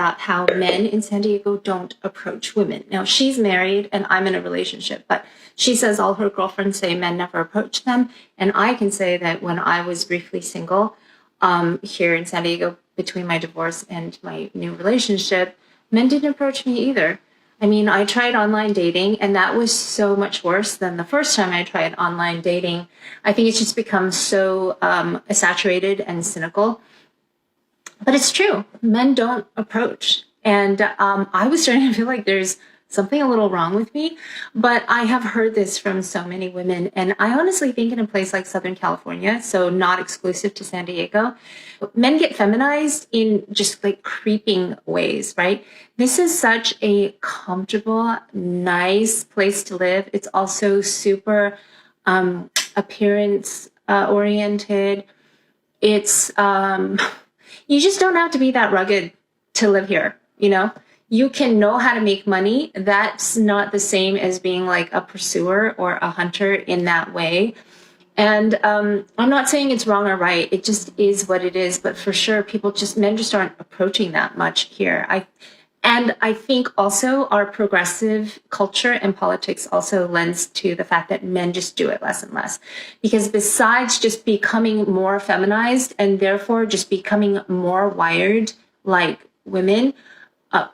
about how men in San Diego don't approach women. Now, she's married and I'm in a relationship, but she says all her girlfriends say men never approach them. And I can say that when I was briefly single here in San Diego, between my divorce and my new relationship, men didn't approach me either. I mean, I tried online dating, and that was so much worse than the first time I tried online dating. I think it's just become so saturated and cynical. But it's true. Men don't approach. And I was starting to feel like there's something a little wrong with me. But I have heard this from so many women. And I honestly think in a place like Southern California, so not exclusive to San Diego, men get feminized in just like creeping ways, right? This is such a comfortable, nice place to live. It's also super appearance oriented. It's you just don't have to be that rugged to live here, you know? You can know how to make money. That's not the same as being like a pursuer or a hunter in that way. And I'm not saying it's wrong or right. It just is what it is. But for sure, men just aren't approaching that much here. I think also our progressive culture and politics also lends to the fact that men just do it less and less. Because besides just becoming more feminized and therefore just becoming more wired like women,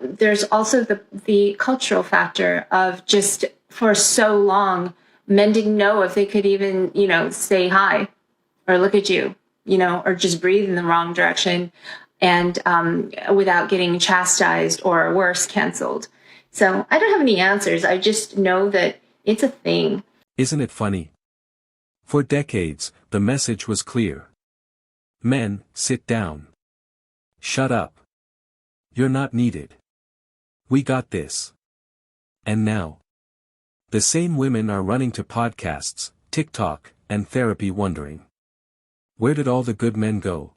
there's also the cultural factor of just for so long, men didn't know if they could even, say hi or look at you, or just breathe in the wrong direction and without getting chastised or worse, canceled. So I don't have any answers. I just know that it's a thing. Isn't it funny? For decades, the message was clear. Men, sit down. Shut up. You're not needed. We got this. And now, the same women are running to podcasts, TikTok, and therapy wondering, where did all the good men go?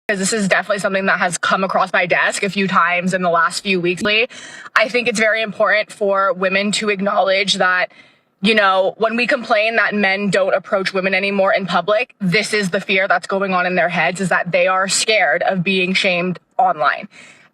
This is definitely something that has come across my desk a few times in the last few weeks. I think it's very important for women to acknowledge that, when we complain that men don't approach women anymore in public, this is the fear that's going on in their heads, is that they are scared of being shamed online.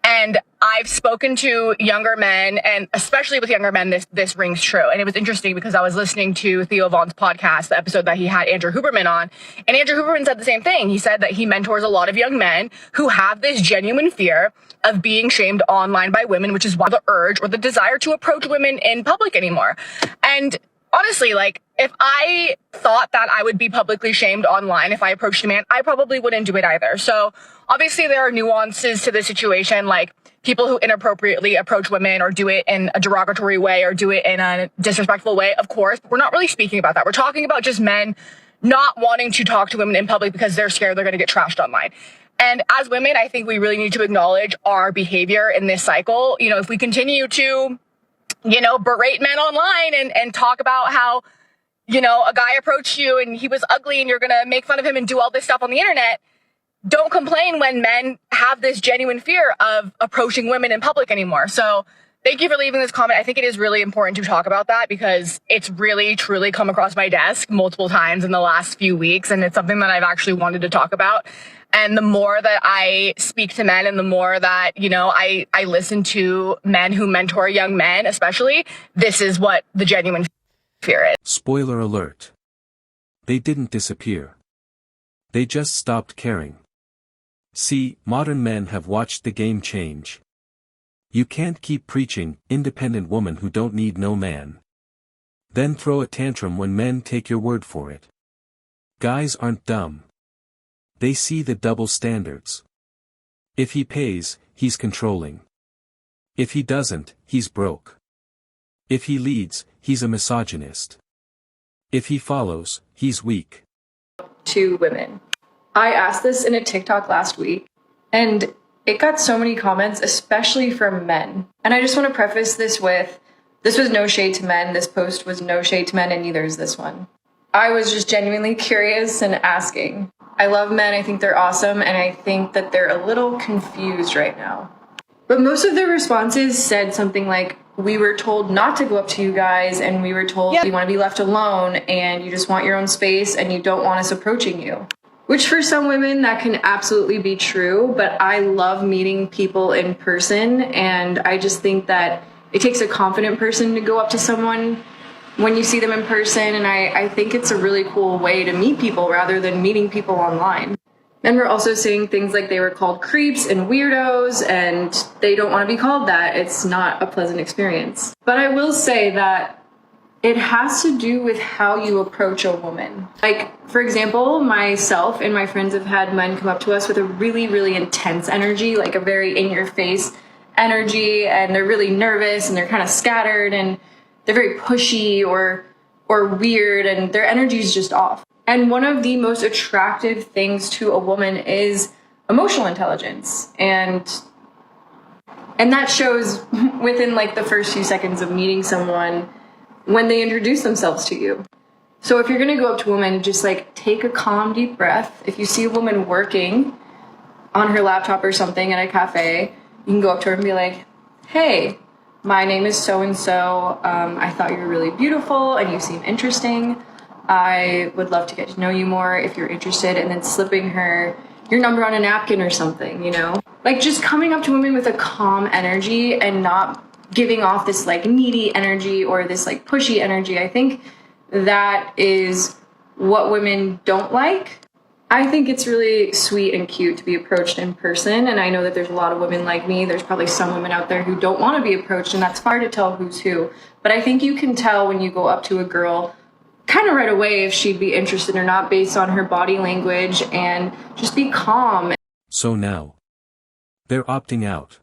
And I've spoken to younger men, and especially with younger men, this rings true. And it was interesting because I was listening to Theo Vaughn's podcast, the episode that he had Andrew Huberman on, and Andrew Huberman said the same thing. He said that he mentors a lot of young men who have this genuine fear of being shamed online by women, which is why the urge or the desire to approach women in public anymore. And honestly, if I thought that I would be publicly shamed online if I approached a man, I probably wouldn't do it either. So obviously there are nuances to the situation, like people who inappropriately approach women or do it in a derogatory way or do it in a disrespectful way. Of course, we're not really speaking about that. We're talking about just men not wanting to talk to women in public because they're scared they're going to get trashed online. And as women, I think we really need to acknowledge our behavior in this cycle. If we continue to berate men online and talk about how, a guy approached you and he was ugly and you're going to make fun of him and do all this stuff on the internet. Don't complain when men have this genuine fear of approaching women in public anymore. So thank you for leaving this comment. I think it is really important to talk about that because it's really, truly come across my desk multiple times in the last few weeks. And it's something that I've actually wanted to talk about. And the more that I speak to men and the more that, I listen to men who mentor young men, especially, this is what the genuine fear is. Spoiler alert. They didn't disappear. They just stopped caring. See, modern men have watched the game change. You can't keep preaching, independent woman who don't need no man. Then throw a tantrum when men take your word for it. Guys aren't dumb. They see the double standards. If he pays, he's controlling. If he doesn't, he's broke. If he leads, he's a misogynist. If he follows, he's weak. To women. I asked this in a TikTok last week, and it got so many comments, especially from men. And I just want to preface this with, this was no shade to men. This post was no shade to men, and neither is this one. I was just genuinely curious and asking. I love men. I think they're awesome. And I think that they're a little confused right now. But most of their responses said something like, we were told not to go up to you guys, and we were told you want to be left alone, and you just want your own space, and you don't want us approaching you. Which for some women that can absolutely be true, but I love meeting people in person, and I just think that it takes a confident person to go up to someone when you see them in person, and I think it's a really cool way to meet people rather than meeting people online. And we're also saying things like they were called creeps and weirdos, and they don't want to be called that. It's not a pleasant experience. But I will say that it has to do with how you approach a woman. Like, for example, myself and my friends have had men come up to us with a really, really intense energy, like a very in-your-face energy, and they're really nervous and they're kind of scattered and they're very pushy or weird, and their energy is just off. And one of the most attractive things to a woman is emotional intelligence, and that shows within like the first few seconds of meeting someone when they introduce themselves to you. So if you're gonna go up to a woman, just like take a calm, deep breath. If you see a woman working on her laptop or something at a cafe, you can go up to her and be like, "Hey, my name is so-and-so. I thought you were really beautiful and you seem interesting. I would love to get to know you more if you're interested," and then slipping her your number on a napkin or something, you know? Like, just coming up to women with a calm energy and not giving off this like needy energy or this like pushy energy. I think that is what women don't like. I think it's really sweet and cute to be approached in person, and I know that there's a lot of women like me. There's probably some women out there who don't want to be approached, and that's hard to tell who's who. But I think you can tell when you go up to a girl kind of right away if she'd be interested or not based on her body language, and just be calm. So now, they're opting out.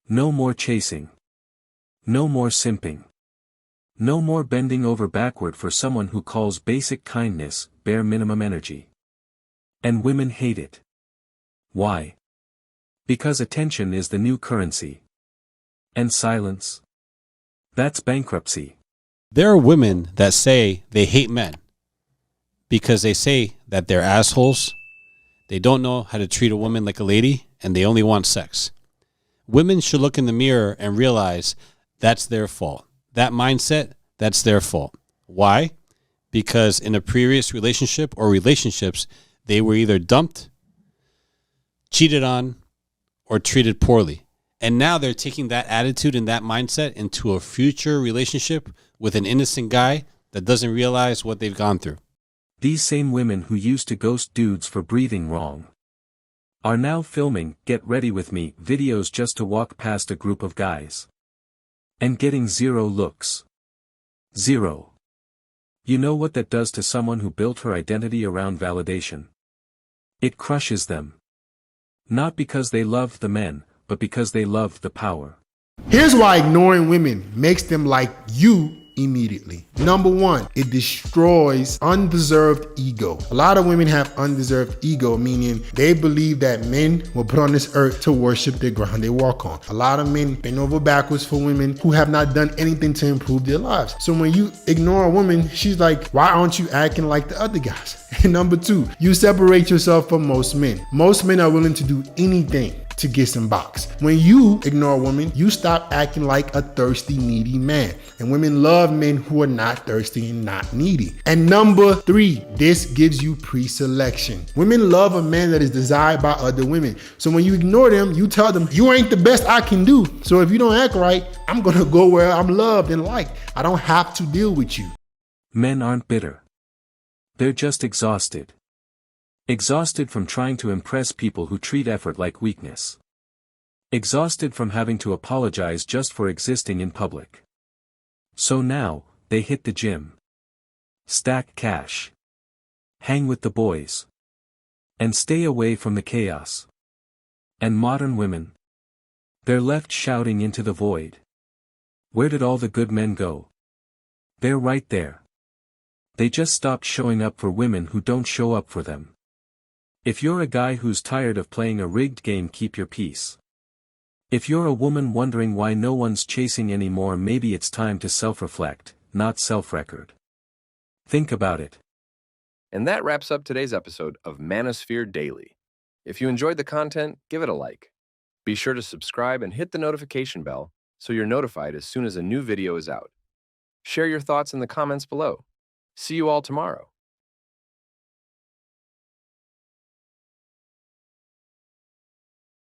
No more chasing. No more simping. No more bending over backward for someone who calls basic kindness bare minimum energy. And women hate it. Why? Because attention is the new currency. And silence? That's bankruptcy. There are women that say they hate men because they say that they're assholes, they don't know how to treat a woman like a lady, and they only want sex. Women should look in the mirror and realize that's their fault. That mindset, that's their fault. Why? Because in a previous relationship or relationships, they were either dumped, cheated on, or treated poorly. And now they're taking that attitude and that mindset into a future relationship with an innocent guy that doesn't realize what they've gone through. These same women who used to ghost dudes for breathing wrong are now filming "Get Ready With Me" videos just to walk past a group of guys. And getting 0 looks. 0. You know what that does to someone who built her identity around validation? It crushes them. Not because they love the men, but because they love the power. Here's why ignoring women makes them like you immediately. Number one, it destroys undeserved ego. A lot of women have undeserved ego, meaning they believe that men were put on this earth to worship the ground they walk on. A lot of men bend over backwards for women who have not done anything to improve their lives. So when you ignore a woman, she's like, why aren't you acting like the other guys? And number two, you separate yourself from most men. Most men are willing to do anything to get some box. When you ignore a woman, you stop acting like a thirsty, needy man. And women love men who are not thirsty and not needy. And number three, this gives you pre-selection. Women love a man that is desired by other women. So when you ignore them, you tell them, you ain't the best I can do. So if you don't act right, I'm gonna go where I'm loved and liked. I don't have to deal with you. Men aren't bitter. They're just exhausted. Exhausted from trying to impress people who treat effort like weakness. Exhausted from having to apologize just for existing in public. So now, they hit the gym. Stack cash. Hang with the boys. And stay away from the chaos. And modern women? They're left shouting into the void. Where did all the good men go? They're right there. They just stopped showing up for women who don't show up for them. If you're a guy who's tired of playing a rigged game, keep your peace. If you're a woman wondering why no one's chasing anymore, maybe it's time to self-reflect, not self-record. Think about it. And that wraps up today's episode of Manosphere Daily. If you enjoyed the content, give it a like. Be sure to subscribe and hit the notification bell so you're notified as soon as a new video is out. Share your thoughts in the comments below. See you all tomorrow.